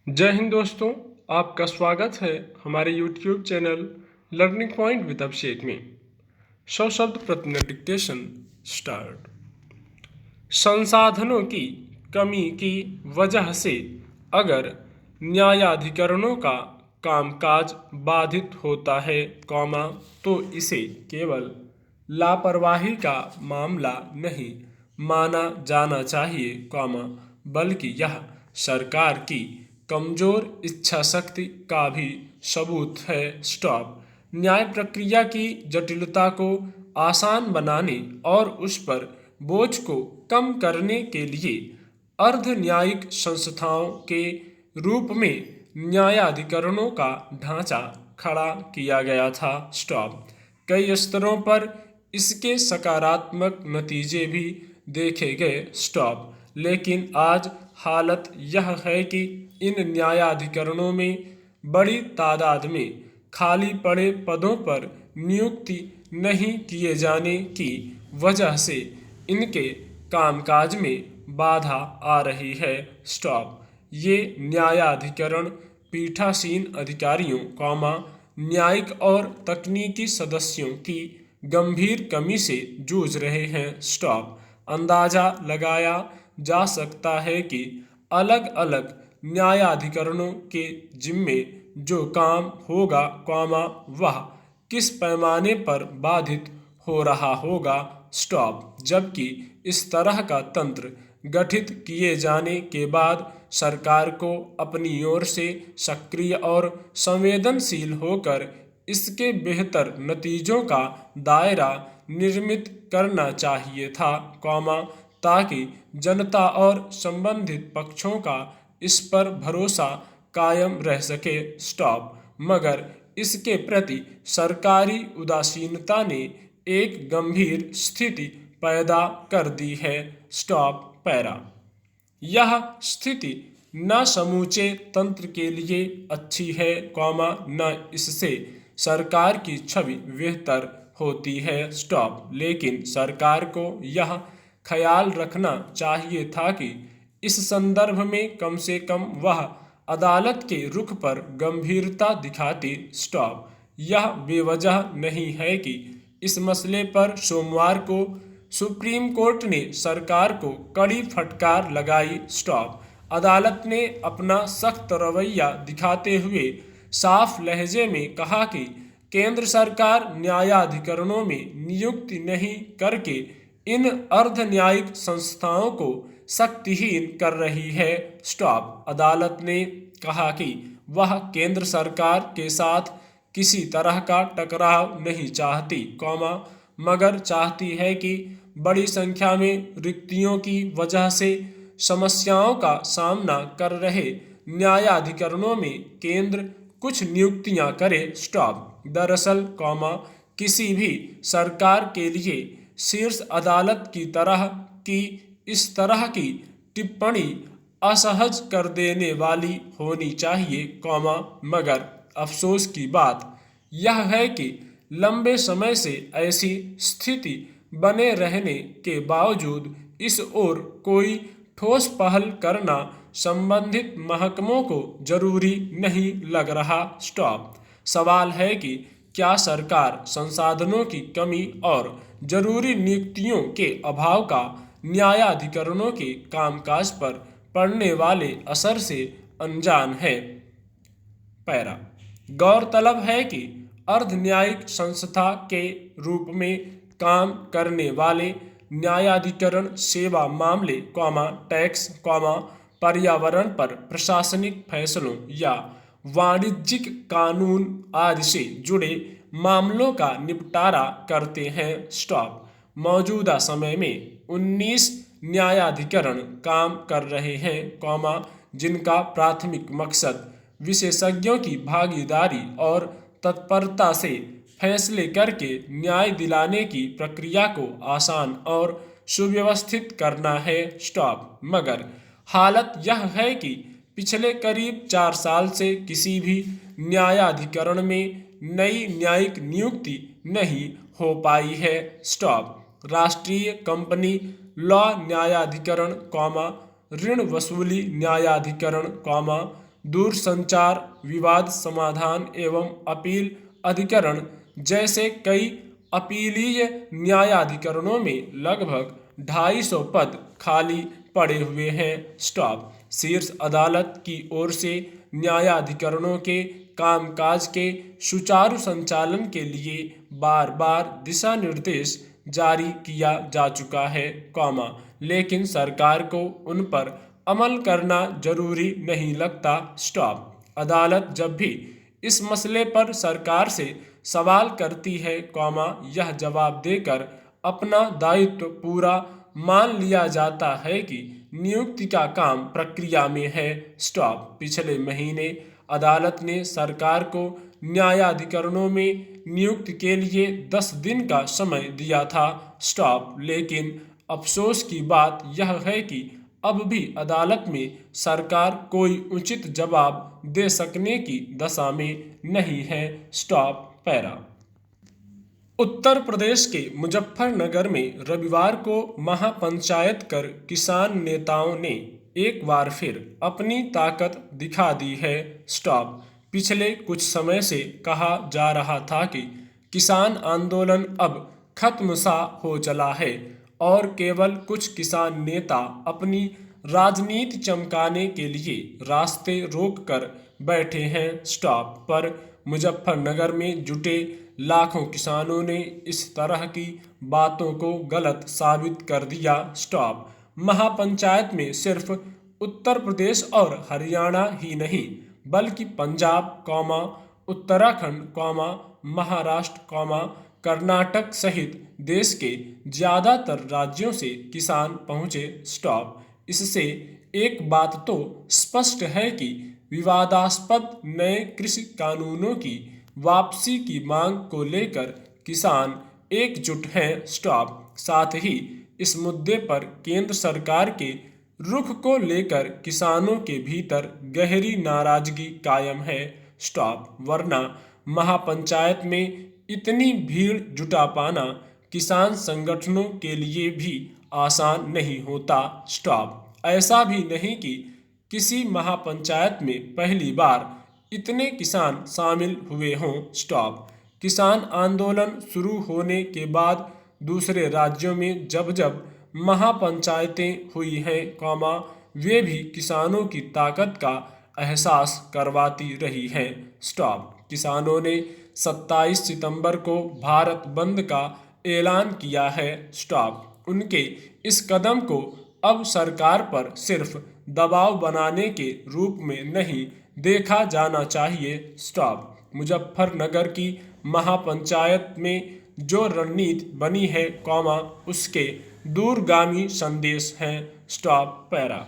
जय हिंद दोस्तों। आपका स्वागत है हमारे YouTube channel learning point with Abhishek में। 100 शब्द प्रति मिनट डिक्टेशन स्टार्ट। संसाधनों की कमी की वजह से अगर न्यायाधिकरणों का कामकाज बाधित होता है, तो इसे केवल लापरवाही का मामला नहीं माना जाना चाहिए, बल्कि यह सरकार की कमजोर इच्छा शक्ति का भी सबूत है। न्याय प्रक्रिया की जटिलता को आसान बनाने और उस पर बोझ को कम करने के लिए अर्ध न्यायिक संस्थाओं के रूप में न्यायाधिकरणों का ढांचा खड़ा किया गया था। कई स्तरों पर इसके सकारात्मक नतीजे भी देखे गए। लेकिन आज हालत यह है कि इन न्यायाधिकरणों में बड़ी तादाद में खाली पड़े पदों पर नियुक्ति नहीं किए जाने की वजह से इनके कामकाज में बाधा आ रही है। ये न्यायाधिकरण पीठासीन अधिकारियों, न्यायिक और तकनीकी सदस्यों की गंभीर कमी से जूझ रहे हैं। अंदाजा लगाया जा सकता है कि अलग अलग न्यायाधिकरणों के जिम्मे जो काम होगा, वह किस पैमाने पर बाधित हो रहा होगा। जबकि इस तरह का तंत्र गठित किए जाने के बाद सरकार को अपनी ओर से सक्रिय और संवेदनशील होकर इसके बेहतर नतीजों का दायरा निर्मित करना चाहिए था, ताकि जनता और संबंधित पक्षों का इस पर भरोसा कायम रह सके। मगर इसके प्रति सरकारी उदासीनता ने एक गंभीर स्थिति पैदा कर दी है। पैरा यह स्थिति न समूचे तंत्र के लिए अच्छी है, न इससे सरकार की छवि बेहतर होती है। लेकिन सरकार को यह ख्याल रखना चाहिए था कि इस संदर्भ में कम से कम वह अदालत के रुख पर गंभीरता दिखाती। यह बेवजह नहीं है कि इस मसले पर सोमवार को सुप्रीम कोर्ट ने सरकार को कड़ी फटकार लगाई। अदालत ने अपना सख्त रवैया दिखाते हुए साफ लहजे में कहा कि केंद्र सरकार न्यायाधिकरणों में नियुक्ति नहीं करके इन अर्ध न्यायिक संस्थाओं को शक्तिहीन कर रही है। अदालत ने कहा कि वह केंद्र सरकार के साथ किसी तरह का टकराव नहीं चाहती, मगर चाहती है कि बड़ी संख्या में रिक्तियों की वजह से समस्याओं का सामना कर रहे न्यायाधिकरणों में केंद्र कुछ नियुक्तियां करे। दरअसल, किसी भी सरकार के लिए शीर्ष अदालत की तरह की इस तरह की टिप्पणी असहज कर देने वाली होनी चाहिए, मगर अफसोस की बात यह है कि लंबे समय से ऐसी स्थिति बने रहने के बावजूद इस ओर कोई ठोस पहल करना संबंधित महकमों को जरूरी नहीं लग रहा। सवाल है कि क्या सरकार संसाधनों की कमी और जरूरी नियुक्तियों के अभाव का न्यायाधिकरणों के कामकाज पर पड़ने वाले असर से अनजान है। गौरतलब है कि अर्ध न्यायिक संस्था के रूप में काम करने वाले न्यायाधिकरण सेवा मामले, टैक्स, पर्यावरण पर प्रशासनिक फैसलों या वाणिज्यिक कानून आदि से जुड़े मामलों का निपटारा करते हैं। मौजूदा समय में 19 न्यायाधिकरण काम कर रहे हैं, जिनका प्राथमिक मकसद विशेषज्ञों की भागीदारी और तत्परता से फैसले करके न्याय दिलाने की प्रक्रिया को आसान और सुव्यवस्थित करना है। मगर हालत यह है कि पिछले करीब 4 साल से किसी भी न्यायाधिकरण में नई न्यायिक नियुक्ति नहीं हो पाई है। राष्ट्रीय कंपनी लॉ न्यायाधिकरण, ऋण वसूली न्यायाधिकरण, दूरसंचार विवाद समाधान एवं अपील अधिकरण जैसे कई अपीलीय न्यायाधिकरणों में लगभग 250 पद खाली पड़े हुए हैं। स्टॉप। शीर्ष अदालत की ओर से न्यायाधिकरणों के कामकाज के सुचारू संचालन के लिए बार बार दिशा निर्देश जारी किया जा चुका है, लेकिन सरकार को उन पर अमल करना जरूरी नहीं लगता। स्टॉप। अदालत जब भी इस मसले पर सरकार से सवाल करती है, यह जवाब देकर अपना दायित्व पूरा मान लिया जाता है कि नियुक्ति का काम प्रक्रिया में है। स्टॉप। पिछले महीने अदालत ने सरकार को न्यायाधिकरणों में नियुक्ति के लिए 10 दिन का समय दिया था। स्टॉप। लेकिन अफसोस की बात यह है कि अब भी अदालत में सरकार कोई उचित जवाब दे सकने की दशा में नहीं है। स्टॉप। पैरा। उत्तर प्रदेश के मुजफ्फरनगर में रविवार को महापंचायत कर किसान नेताओं ने एक बार फिर अपनी ताकत दिखा दी है। स्टॉप। पिछले कुछ समय से कहा जा रहा था कि किसान आंदोलन अब खत्म सा हो चला है और केवल कुछ किसान नेता अपनी राजनीति चमकाने के लिए रास्ते रोक कर बैठे हैं। स्टॉप। पर मुजफ्फरनगर में जुटे लाखों किसानों ने इस तरह की बातों को गलत साबित कर दिया। स्टॉप। महापंचायत में सिर्फ उत्तर प्रदेश और हरियाणा ही नहीं बल्कि पंजाब, उत्तराखंड, महाराष्ट्र, कर्नाटक सहित देश के ज्यादातर राज्यों से किसान पहुंचे। स्टॉप। इससे एक बात तो स्पष्ट है कि विवादास्पद नए कृषि कानूनों की वापसी की मांग को लेकर किसान एकजुट हैं। स्टॉप। साथ ही इस मुद्दे पर केंद्र सरकार के रुख को लेकर किसानों के भीतर गहरी नाराजगी कायम है। स्टॉप। वरना महापंचायत में इतनी भीड़ जुटा पाना किसान संगठनों के लिए भी आसान नहीं होता। स्टॉप। ऐसा भी नहीं कि किसी महापंचायत में पहली बार इतने किसान शामिल हुए हों। स्टॉप। किसान आंदोलन शुरू होने के बाद दूसरे राज्यों में जब जब महापंचायतें हुई हैं, वे भी किसानों की ताकत का एहसास करवाती रही हैं। स्टॉप। किसानों ने 27 सितंबर को भारत बंद का ऐलान किया है। स्टॉप। उनके इस कदम को अब सरकार पर सिर्फ दबाव बनाने के रूप में नहीं देखा जाना चाहिए। स्टॉप। मुजफ्फरनगर की महापंचायत में जो रणनीति बनी है, उसके दूरगामी संदेश हैं। स्टॉप। पैरा।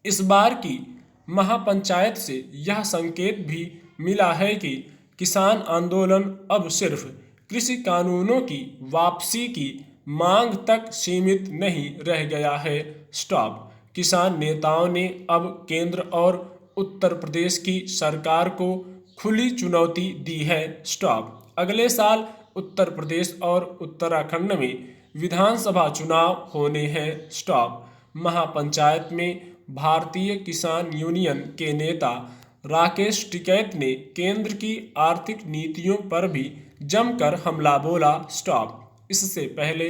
इस बार की महापंचायत से यह संकेत भी मिला है कि किसान आंदोलन अब सिर्फ कृषि कानूनों की वापसी की मांग तक सीमित नहीं रह गया है। स्टॉप। किसान नेताओं ने अब केंद्र और उत्तर प्रदेश की सरकार को खुली चुनौती दी है। स्टॉप। अगले साल उत्तर प्रदेश और उत्तराखंड में विधानसभा चुनाव होने हैं। स्टॉप। महापंचायत में भारतीय किसान यूनियन के नेता राकेश टिकैत ने केंद्र की आर्थिक नीतियों पर भी जमकर हमला बोला। स्टॉप। इससे पहले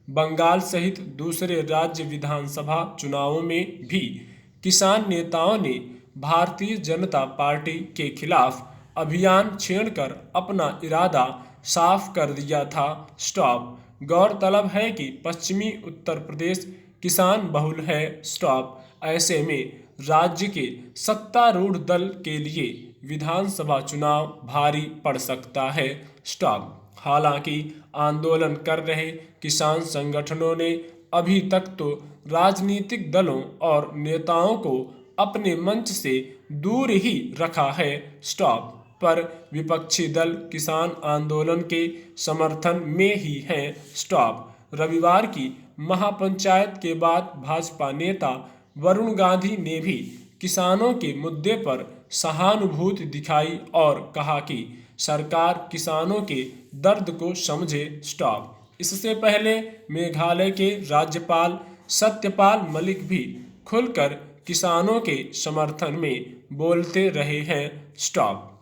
बंगाल सहित दूसरे राज्य विधानसभा चुनावों में भी किसान नेताओं ने भारतीय जनता पार्टी के खिलाफ अभियान छेड़कर अपना इरादा साफ कर दिया था। स्टॉप। गौरतलब है कि पश्चिमी उत्तर प्रदेश किसान बहुल है। स्टॉप। ऐसे में राज्य के सत्तारूढ़ दल के लिए विधानसभा चुनाव भारी पड़ सकता है। स्टॉप। हालांकि आंदोलन कर रहे किसान संगठनों ने अभी तक तो राजनीतिक दलों और नेताओं को अपने मंच से दूर ही रखा है। स्टॉप। पर विपक्षी दल किसान आंदोलन के समर्थन में ही हैं। स्टॉप। रविवार की महापंचायत के बाद भाजपा नेता वरुण गांधी ने भी किसानों के मुद्दे पर सहानुभूति दिखाई और कहा कि सरकार किसानों के दर्द को समझे। स्टॉप। इससे पहले मेघालय के राज्यपाल सत्यपाल मलिक भी खुलकर किसानों के समर्थन में बोलते रहे हैं स्टॉप।